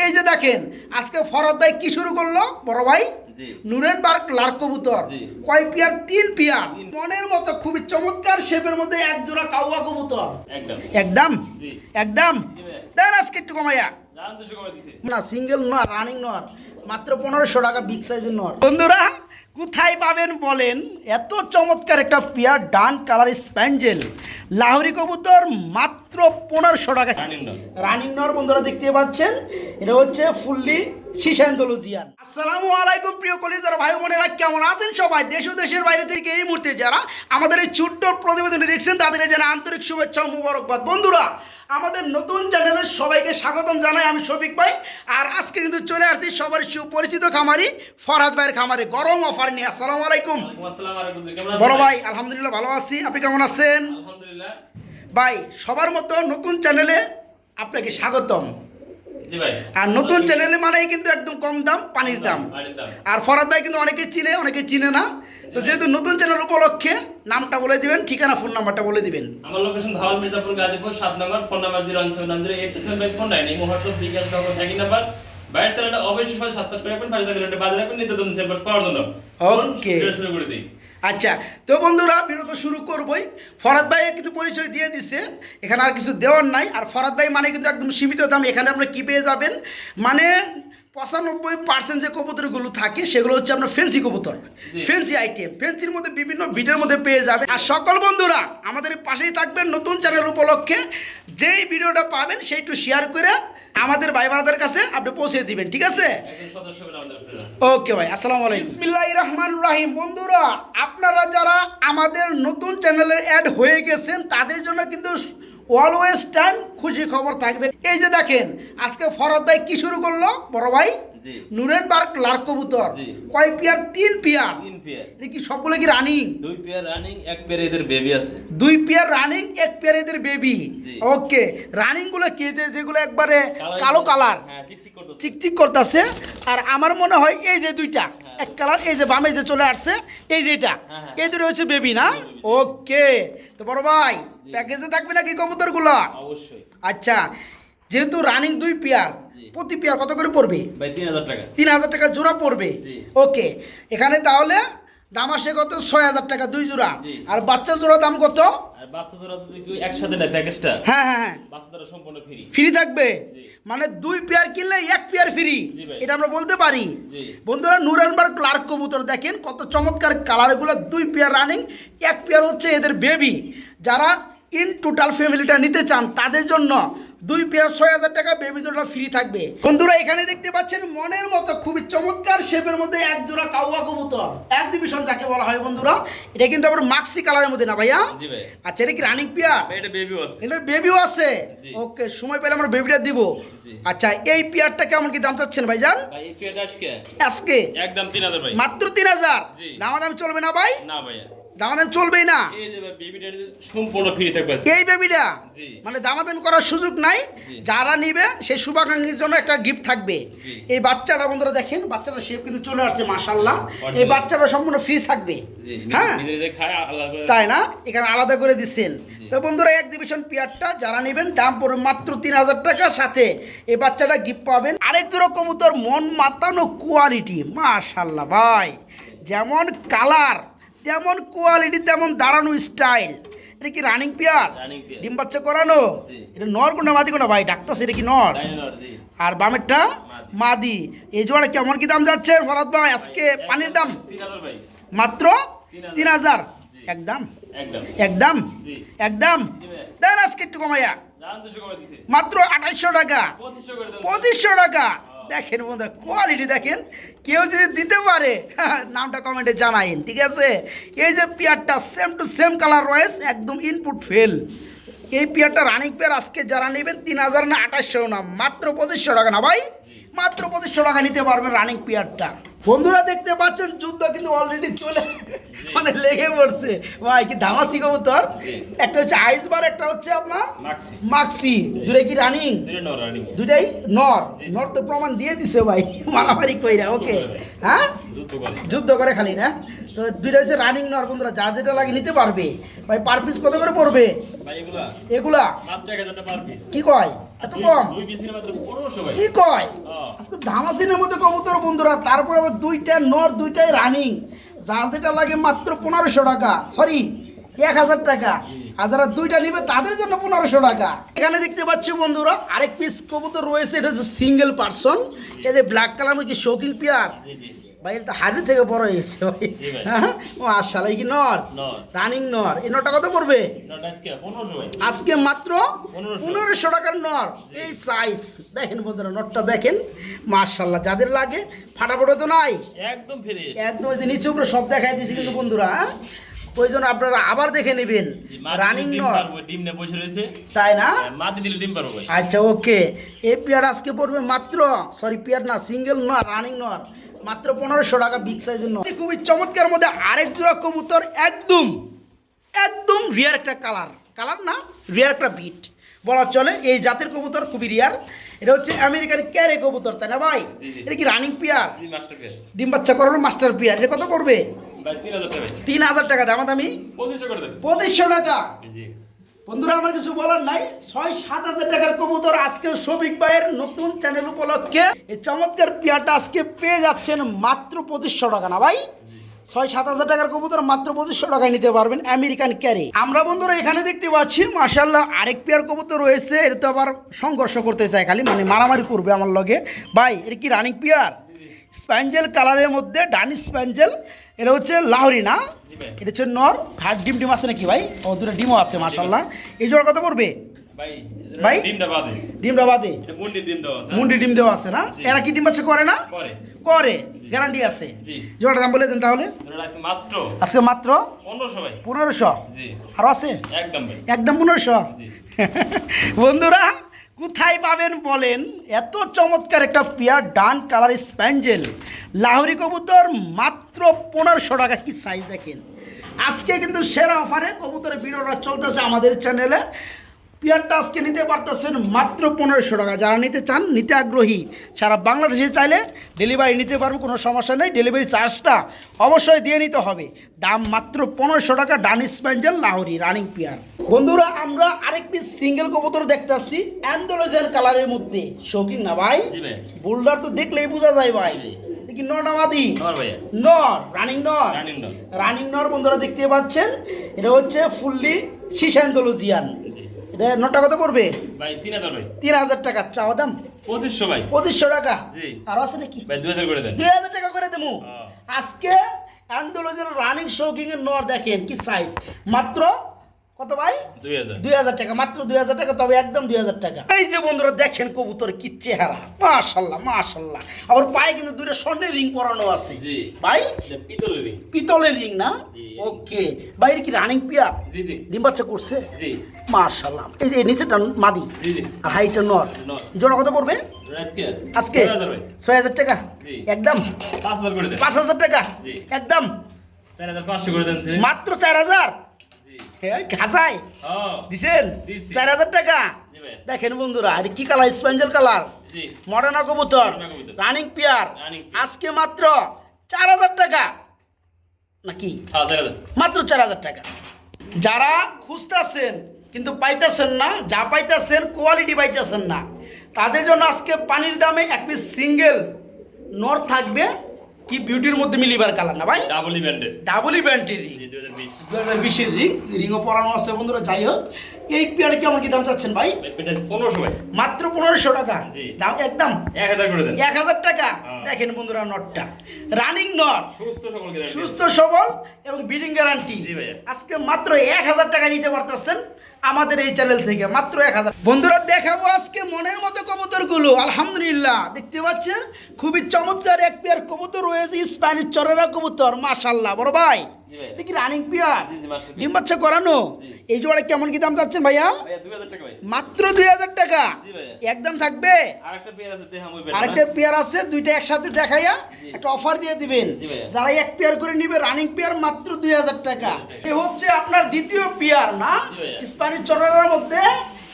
এই যে দেখেন আজকে ফরহাদ ভাই কি শুরু করলো বড় ভাই? নুরেনবার্গ লাল কবুতর। কয় পেয়ার? 3 পেয়ার। মনের মতো খুবই চমৎকার শেপের মধ্যে এক জোড়া কাউয়া কবুতর। একদম একদম দেন আজকে একটু কমাইয়া না, সিঙ্গেল নর, রানিং নর, মাত্র 1500 টাকা বিগ সাইজের নর। বন্ধুরা কোথায় পাবেন বলেন এত চমৎকার একটা পেয়ার ডান কালার স্প্যাঞ্জেল লাহোরি কবুতর মাত্র 1500 টাকা রানিং নর। বন্ধুরা দেখতে পাচ্ছেন এটা হচ্ছে ফুললি শিশান্তলজিয়ান। আসসালামু আলাইকুম প্রিয় কলিগ যারা ভাই বোনেরা, কেমন আছেন সবাই? দেশ ও দেশের বাইরে থেকে এই মুহূর্তে যারা আমাদের এই ছোট্ট প্রতিবেদনটি দেখছেন তাদের জানা আন্তরিক শুভেচ্ছা ও মুবারকবাদ। বন্ধুরা আমাদের নতুন চ্যানেলে সবাইকে স্বাগতম জানাই, আমি শফিক ভাই। আর আজকে কিন্তু চলে আসছি সবার সুপরিচিত খামারি ফরহাদ ভাইয়ের খামারে গরম অফার নিয়ে। আসসালামু আলাইকুম। বড় ভাই আলহামদুলিল্লাহ ভালো আছি, আপনি কেমন আছেন? ভাই সবার মতো নতুন চ্যানেলে আপনাকে স্বাগতম। আর নতুন চ্যানেলে মানেই কিন্তু একদম কম দাম পানির দাম। আর ফরহাদ ভাই কিন্তু অনেকে চিনে অনেকে চিনে না, তো যেহেতু নতুন চ্যানেল উপলক্ষে নামটা বলে দিবেন, ঠিকানা ফোন নাম্বারটা বলে দিবেন। আমার লোকেশন ভাওয়াল মির্জাপুর গাজীপুর 7 নম্বর, ফোন নাম্বার 017908754 এই হোয়াটসঅ্যাপ বিকাশ নগর থাকি নাম্বার। বাইরে চ্যানেলটা অবশ্যই সবাই সাবস্ক্রাইব করে রাখবেন, পাশে থাকলে বাজে রাখবেন নিত্য নতুন সেল পাওয়ার জন্য। ওকে শুরু করে দিই। আচ্ছা তো বন্ধুরা ভিডিও শুরু করবই। ফরহাদ ভাইয়ের কিন্তু পরিচয় দিয়ে দিছে, এখানে আর কিছু দেওয়ার নাই। আর ফরহাদ ভাই মানে কিন্তু একদম সীমিত দাম, এখানে আপনারা কী পেয়ে যাবেন মানে 95% যে কবুতরগুলো থাকে সেগুলো হচ্ছে আপনার ফেন্সি কবুতর, ফেন্সি আইটেম, ফেন্সির মধ্যে বিভিন্ন বিটের মধ্যে পেয়ে যাবে। আর সকল বন্ধুরা আমাদের পাশেই থাকবেন নতুন চ্যানেল উপলক্ষে, যেই ভিডিওটা পাবেন সেইটু শেয়ার করে আমাদের ভাই বোনদের কাছে আপনি পৌঁছে দিবেন, ঠিক আছে? ওকে ভাই, আসসালামু আলাইকুম। বিসমিল্লাহির রহমানির রহিম। বন্ধুরা আপনারা যারা আমাদের নতুন চ্যানেলে অ্যাড হয়ে গেছেন তাদের জন্য কিন্তু অলওয়েজ টাইম খুশি খবর থাকবে। এই যে দেখেন আজকে ফরহাদ ভাই কি শুরু করলো বড় ভাই? নুরেনবার্গ লাল কবুতর। কয় পেয়ার? 3 পেয়ার। এটা কি সবগুলো কি রানিং? 2 পেয়ার রানিং, 1 পেয়ার এদের বেবি আছে। 2 পেয়ার রানিং, 1 পেয়ার এদের বেবি। ওকে, রানিং গুলো কি যেগুলো একবারে কালো কালার, হ্যাঁ চিকচিক করতেছে। আর আমার মনে হয় এই যে দুইটা এক কালার, এই যে বামে যে চলে আসছে এই যে এটা, এই দুটো হচ্ছে বেবি না? ওকে, তো বড় ভাই প্যাকেজে থাকবে নাকি কবুতরগুলো? অবশ্যই। আচ্ছা যেহেতু রানিং 2 পেয়ার, প্রতি পেয়ার কত করে পড়বে ভাই? 3000 টাকা। 3000 টাকা জোড়া পড়বে। ওকে, এখানে তাহলে দাম আসে কত? 6000 টাকা 2 জোড়া। আর বাচ্চা জোড়া দাম কত? আর বাচ্চা জোড়া যদি একসাথে নেয় প্যাকেজটা, হ্যাঁ হ্যাঁ হ্যাঁ, বাচ্চা জোড়া সম্পূর্ণ ফ্রি। ফ্রি থাকবে, মানে 2 পেয়ার কিনলে 1 পেয়ার ফ্রি, এটা আমরা বলতে পারি। বন্ধুরা নুরেনবার্গ লাল কবুতর দেখেন কত চমৎকার কালারগুলো, 2 পেয়ার রানিং, 1 পেয়ার হচ্ছে এদের বেবি। যারা ইন টোটাল ফ্যামিলিটা নিতে চান তাদের জন্য 2 পেয়ার 6000 টাকা বেবি জোড়া ফ্রি থাকবে। বন্ধুরা এখানে দেখতে পাচ্ছেন মনের মতো খুবই চমৎকার শেপের মধ্যে এক জোড়া কাউয়া কবুতর, এক ডিভিশন যাকে বলা হয়। বন্ধুরা এটা কিন্তু আবার মাক্সি কালারের মধ্যে না ভাইয়া? জি ভাই। আচ্ছা এটা কি রানিং পেয়ার? এটা বেবিও আছে। এটা বেবিও আছে। ওকে, সময় পেলে আমরা বেবিটা দিব। আচ্ছা এই পেয়ারটা কেমন কি দাম চাচ্ছেন ভাইজান? ভাই এই পেয়ারটা আজকে একদম 3000 ভাই। মাত্র 3000। দামাদাম চলবে না ভাই? না ভাইয়া, দামাদাম চলবেই না। এই যে বেবিটা সম্পূর্ণ ফ্রি থাকবে এই বেবিটা মানে দামাদামি করার সুযোগ নাই, যারা নিবে সেই শুভাকাঙ্ক্ষীর জন্য একটা গিফট থাকবে। এই বাচ্চাটা বন্ধুরা দেখেন, বাচ্চাটা শেপ কিন্তু চলে আসছে মাশাআল্লাহ। এই বাচ্চাটা সম্পূর্ণ ফ্রি থাকবে, হ্যাঁ তাই না? এখানে আলাদা করে দিচ্ছেন। তো বন্ধুরা এক ডিভিশন পেয়ারটা যারা নেবেন দাম পড়বে মাত্র 3000 টাকা, সাথে এই বাচ্চাটা গিফট পাবেন। আরেক জোড়া কবুতর মন মাতানো কোয়ালিটি মাশাআল্লাহ ভাই, যেমন কালার তেমন কোয়ালিটি তেমন দাঁড়ানো স্টাইল। এটা কি রানিং পেয়ার? ডিম বাচ্চা করানো? এটা নর কোনা মাদি কোনা ভাই? ডাক্তার এটা কি নর? আর বামেরটা মাদি। এই জোড়া কেমন কি দাম যাচ্ছে ফরহাদ ভাই আজকে? পানির দাম মাত্র 3000। একদম একদম একদম দেন আজকে একটু কমাইয়া মাত্র 2800 টাকা, 2500 টাকা। দেখেন বন্ধুরা কোয়ালিটি দেখেন, কেউ যদি দিতে পারে নামটা কমেন্টে জানাইন, ঠিক আছে? এই যে পেয়ারটা সেম টু সেম কালার রয়েছে, একদম ইনপুট ফেল। এই পেয়ারটা রানিং পেয়ার আজকে যারা নেবেন 3000 না 2800 না, মাত্র 2500 টাকা না ভাই? মাত্র 2500 টাকা নিতে পারবেন রানিং পেয়ারটা। বন্ধুরা দেখতে পাচ্ছেন যুদ্ধ কিন্তু অলরেডি চলে মানে লেগে পড়ছে ভাই। কি ধামাসি কবুতর, একটা হচ্ছে আইসবার, একটা হচ্ছে আপনার মাক্সি। দুটাই কি রানিং? দুটাই নর। নর তো প্রমাণ দিয়ে দিছে ভাই মারামারি কইরা। ওকে হ্যাঁ, যুদ্ধ করে খালি না। তো দুইটা হচ্ছে রানিং নর। বন্ধুরা যা যেটা লাগে নিতে পারবে ভাই। পার পিস কত করে পড়বে এগুলা? কি কয় এত কম দুই পিস নিলে মাত্র 1500 ভাই। কি কয় হ্যাঁ। আজকে ধামাসিনের মধ্যে কবুতর বন্ধুরা, তারপরে আবার দুইটা নর দুইটাই রানিং, যার যেটা লাগে মাত্র 1500 টাকা, সরি 1000 টাকা। আর যারা দুইটা নিবে তাদের জন্য 1500 টাকা। এখানে দেখতে পাচ্ছি বন্ধুরা আরেক পিস কবুতর রয়েছে, এটা হচ্ছে সিঙ্গেল পার্সন। এই যে ব্ল্যাক কালার কি শৌখিন পেয়ার জি জি ভাই, এটা তো হাড়ি থেকে বড় হয়েছে ভাই। জি ভাই। হ্যাঁ ও আশালা কি নর নর। রানিং নর। এই নরটা কত পড়বে নটা আজকে 1500 ভাই। আজকে মাত্র 1500 টাকার নর। এই সাইজ দেখেন বন্ধুরা, নরটা দেখেন মাশাআল্লাহ, যাদের লাগে ফাটাফাটা তো নাই, একদম ফ্রেশ। একদম এই যে নিচে উপরে সব দেখাই দিয়েছি কিন্তু বন্ধুরা, হ্যাঁ ওই জন্য আপনারা আবার দেখে নেবেন রানিং নর, ডিম না বসে রয়েছে, তাই না? মাটি দিলে ডিম পারবো ভাই। আচ্ছা ওকে, এই পেয়ার আজকে পড়বে মাত্র, সরি পেয়ার না, সিঙ্গেল নর রানিং নর, মাত্র 1500 টাকা বিগ সাইজের নর। খুবই চমৎকার মধ্যে আরেক জোড়া কবুতর, একদম একদম রিয়ার একটা কালার না, রিয়ার একটা বিট বলা চলে। এই জাতের কবুতর খুবই রিয়ার। এটা হচ্ছে আমেরিকান ক্যারে কবুতর, তাই না ভাই? জি, জি। এটা কি রানিং পেয়ার? জি মাস্টার পেয়ার। ডিম বাচ্চা করানো মাস্টার পেয়ার। এটা কত পড়বে ভাই 3000 টাকা ভাই। 3000 টাকা দামাদামি 2500 করে দেন। 2500 টাকা। জি বন্ধুরা আমার কিছু বলার নাই, 6-7 হাজার টাকার কবুতর আজকে শফিক ভাইয়ের নতুন চ্যানেল উপলক্ষে এই চমৎকার পেয়ারটা আজকে পেয়ে যাচ্ছেন মাত্র 2500 টাকা না ভাই? 6-7 হাজার টাকার কবুতর মাত্র 2500 টাকায় নিতে পারবেন আমেরিকান ক্যারি। আমরা বন্ধুরা এখানে দেখতে পাচ্ছি মাশাআল্লাহ আরেক পেয়ার কবুতর রয়েছে। এটা তো আবার সংঘর্ষ করতে চায়, খালি মানে মারামারি করবে আমার লগে। ভাই এটা কি রানিং পেয়ার? স্প্যাঞ্জেল কালারের মধ্যে ডানি স্প্যাঞ্জেল, এটা হচ্ছে লাহোরি না? জি ভাই। এটা হচ্ছে নর। হাত ডিম আছে নাকি ভাই? ও দুটো ডিমও আছে মাশাআল্লাহ। এই জোড়া কত পড়বে ভাই? ভাই? ডিমটা বাদে। ডিমটা বাদে এটা মুন্ডি ডিম দেওয়া আছে। মুন্ডি ডিম দেওয়া আছে না? জি। এরা কি ডিম বাচ্চা করে না? করে। করে, গ্যারান্টি আছে। জি। জোড়ার দাম বলে দেন তাহলে। এটা আছে মাত্র আজকে মাত্র 1500 ভাই। 1500। জি আরো আছে একদম ভাই। একদম 1500। জি বন্ধুরা কোথায় পাবেন বলেন এত চমৎকার একটা পেয়ার ডান কালার স্প্যাঞ্জেল লাহোরি কবুতর মাত্র 1500 টাকা। কি সাইজ দেখেন। আজকে কিন্তু সেরা অফারে কবুতরের ভিডিওটা চলতেছে আমাদের চ্যানেলে। পেয়ারটা আজকে নিতে পারতেছেন মাত্র 1500 টাকা। যারা নিতে চান, নিতে আগ্রহী, সারা বাংলাদেশে চাইলে ডেলিভারি নিতে পারবেন, কোনো সমস্যা নেই। ডেলিভারি চার্জটা অবশ্যই দিয়ে নিতে হবে। দাম মাত্র 1500 টাকা ডান স্প্যাঞ্জেল লাহোরি রানিং পেয়ার। বন্ধুরা আমরা আরেকটি সিঙ্গেল কবুতর দেখতেছি অ্যান্ডালুজিয়ান কালারের মধ্যে। শৌখিন না ভাই? জি ভাই। বোল্ডার তো দেখলেই বোঝা যায় ভাই। জি। কি নর না মাদি? নর ভাই। নর, রানিং নর। রানিং নর। রানিং নর বন্ধুরা দেখতে পাচ্ছেন। এটা হচ্ছে ফুললি শিশ অ্যান্ডালুজিয়ান। জি এটা নটা কত পড়বে ভাই 3000 ভাই। 3000 টাকা চাওয়া দাম 2500 ভাই। 2500 টাকা। জি। আর আছে নাকি? ভাই 2000 করে দেন। 2000 টাকা করে দেবো। হ্যাঁ। আজকে অ্যান্ডালুজিয়ান রানিং শৌকিং এর নর দেখেন কি সাইজ, মাত্র কত ভাই? 2000। 2000 টাকা, মাত্র 2000 টাকা, তবে একদম 2000 টাকা। এই যে বন্ধুরা দেখেন কবুতর কি চেহারা, মাশাআল্লাহ মাশাআল্লাহ। আবার পায়ে কিন্তু দুইটা স্বর্ণের রিং পরানো আছে জি ভাই, এটা পিতলের ring। পিতলের রিং না? জি। ওকে ভাই, এটা কি রানিং পেয়ার? জি জি ডিম বাচ্চা করছে জি মাশাআল্লাহ। এই যে নিচেটা মাদি জি জি আর হাইটটা নর। নর। জোড়া কত পড়বে আজকে আজকে? 6000 ভাই। 6000 টাকা জি। একদম। 5000 করে দেন। 5000 টাকা জি। একদম, 4500 করে দেন স্যার। মাত্র 4000। জি হ্যাঁ খাজাই হ্যাঁ দিছেন দিছি। 4000 টাকা। জি ভাই। দেখেন বন্ধুরা এটা কি কালার? স্পেঞ্জেল কালার, জি মডার্না কবুতর, মডার্না কবুতর। Running pair. Running pair. আজকে মাত্র 4000 টাকা নাকি? হ্যাঁ 4000। মাত্র 4000 টাকা। যারা খুঁজতেছেন কিন্তু পাইতেছেন না, যা পাইতেছেন কোয়ালিটি পাইতেছেন না, তাদের জন্য আজকে পানির দামে এক পিস সিঙ্গেল নর থাকবে। কি বিউটির মধ্যে মিলিবার কালার না ভাই? ডাবল ইভেন্টের। ডাবল ইভেন্টের রিং, জি 2020। 2020 এর রিং, রিংও পরানো আছে বন্ধুরা। যাই হোক, এই পেয়ারে কেমন কি দাম চাচ্ছেন ভাই? এটা 1500 ভাই। মাত্র 1500 টাকা। জি। দাম একদম 1000 করে দেন। 1000 টাকা। হ্যাঁ। দেখেন বন্ধুরা নটটা রানিং নট, সুস্থ সকল গ্যারান্টি। সুস্থ সবল এবং বিডিং গ্যারান্টি। জি ভাইয়া। আজকে মাত্র 1000 টাকা নিতে পারতেছেন আমাদের এই চ্যানেল থেকে, মাত্র 1000। বন্ধুরা দেখাবো আজকে মনের মতো কবুতরগুলো। আলহামদুলিল্লাহ দেখতে পাচ্ছেন খুবই চমৎকার এক পেয়ার কবুতর রয়েছে, স্প্যানিশ চরেরা কবুতর মাশাআল্লাহ। বড় ভাই জি ভাইয়া। এটা কি রানিং পেয়ার? জি জি মাস্টার। ডিম বাচ্চা করানো? জি। এই জোড়া কেমন কি দাম চাচ্ছেন ভাইয়া? ভাইয়া 2000 টাকা ভাই। মাত্র 2000 টাকা জি ভাইয়া। একদম থাকবে। আরেকটা পেয়ার আছে দেখাম ওই আরেকটা পেয়ার আছে, দুইটা একসাথে দেখাইয়া জি। একটা অফার দিয়ে দিবেন। জি ভাইয়া। যারা এক পেয়ার করে নিবে রানিং পেয়ার মাত্র 2000 টাকা। 2000 টাকা। এ হচ্ছে আপনার দ্বিতীয় পেয়ার না? জি ভাইয়া। স্প্যানিশ চড়ার মধ্যে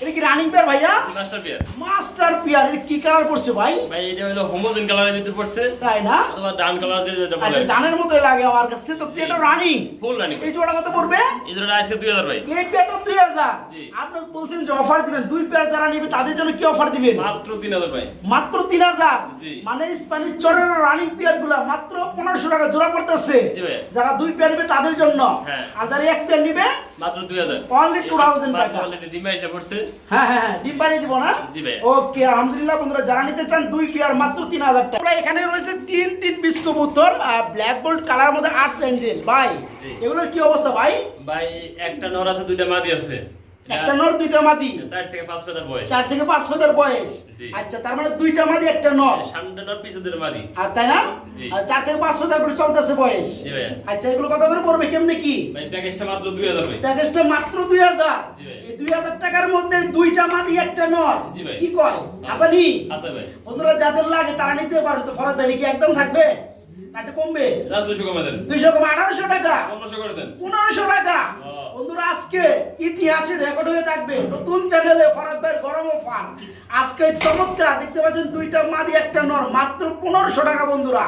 এটা কি রানিং পেয়ার ভাইয়া? Master pair. Master pair. এটা কি কালার পড়ছে ভাই? ভাই এটা হলো হোমোজেন কালারের ভিতরে পড়ছে, তাই না? অথবা ডান কালার যেটা আচ্ছা, বলে ডানের মতোই লাগে আমার কাছে। তো পেয়ারটা রানিং, ফুল রানিং। এই জোড়া কত পড়বে? এই জোড়াটা আজকে 2000 ভাই। এই পেয়ারটা 2000। জি। আপনি বলছেন যে অফার দিবেন, দুই পেয়ার যারা নিবে তাদের জন্য কি অফার দিবেন? মাত্র 3000 ভাই। মাত্র 3000। জি। মানে স্প্যানিশ চরের রানিং পেয়ার গুলা মাত্র 1500 টাকা জোড়া পড়তেছে। জি ভাই। যারা দুই পেয়ার নিবে তাদের জন্য। হ্যাঁ। আর যারা এক পেয়ার নিবে মাত্র 2000। Only 2000 টাকা। অলরেডি ডিমা এসে পড়ছে। হ্যাঁ হ্যাঁ হ্যাঁ, ডিম বানিয়ে দিব না? জি ভাই। ওকে, আলহামদুলিল্লাহ বন্ধুরা, যারা নিতে চান দুই পেয়ার মাত্র 3000 টাকা। আমরা এখানে রয়েছে তিন পিস কবুতর, ব্ল্যাক গোল্ড কালার মধ্যে আর্টস এঞ্জেল ভাই। জি। এগুলোর কি অবস্থা ভাই? ভাই একটা নর আছে, দুইটা মাদি আছে। একটা নর দুইটা মাদি, 4 থেকে 5 ফেদার বয়স। 4 থেকে 5 ফেদার বয়স। জি। আচ্ছা, তার মানে দুইটা মাদি একটা নর। সামনে নর পিছে দুটো মাদি। আর তাই না? জি। আর 4 থেকে 5 ফেদার করে চলতেছে বয়স। জি ভাই। আচ্ছা, এগুলো কত করে পড়বে, কেমনে কি? ভাই প্যাকেজটা মাত্র 2000 ভাই। প্যাকেজটা মাত্র 2000। জি ভাই। এই 2000 টাকার মধ্যে দুইটা মাদি একটা নর। জি ভাই। কি কয় হাসানি? আছে ভাই। বন্ধুরা যাদের লাগে তারা নিতে পারেন। তো ফরদ ভাই কি একদম থাকবে না একটু কমবে? যা 200 কমে দেন। 200 কম 1800 টাকা, 1500 করে দেন। 1500 টাকা। হ্যাঁ। বন্ধুরা আজকে ইতিহাসে রেকর্ড হয়ে থাকবে নতুন চ্যানেলে ফরদ ভাইয়ের গরম অফার। আজকে চমৎকার দেখতে পাচ্ছেন, দুইটা মাদি একটা নর মাত্র 1500 টাকা বন্ধুরা।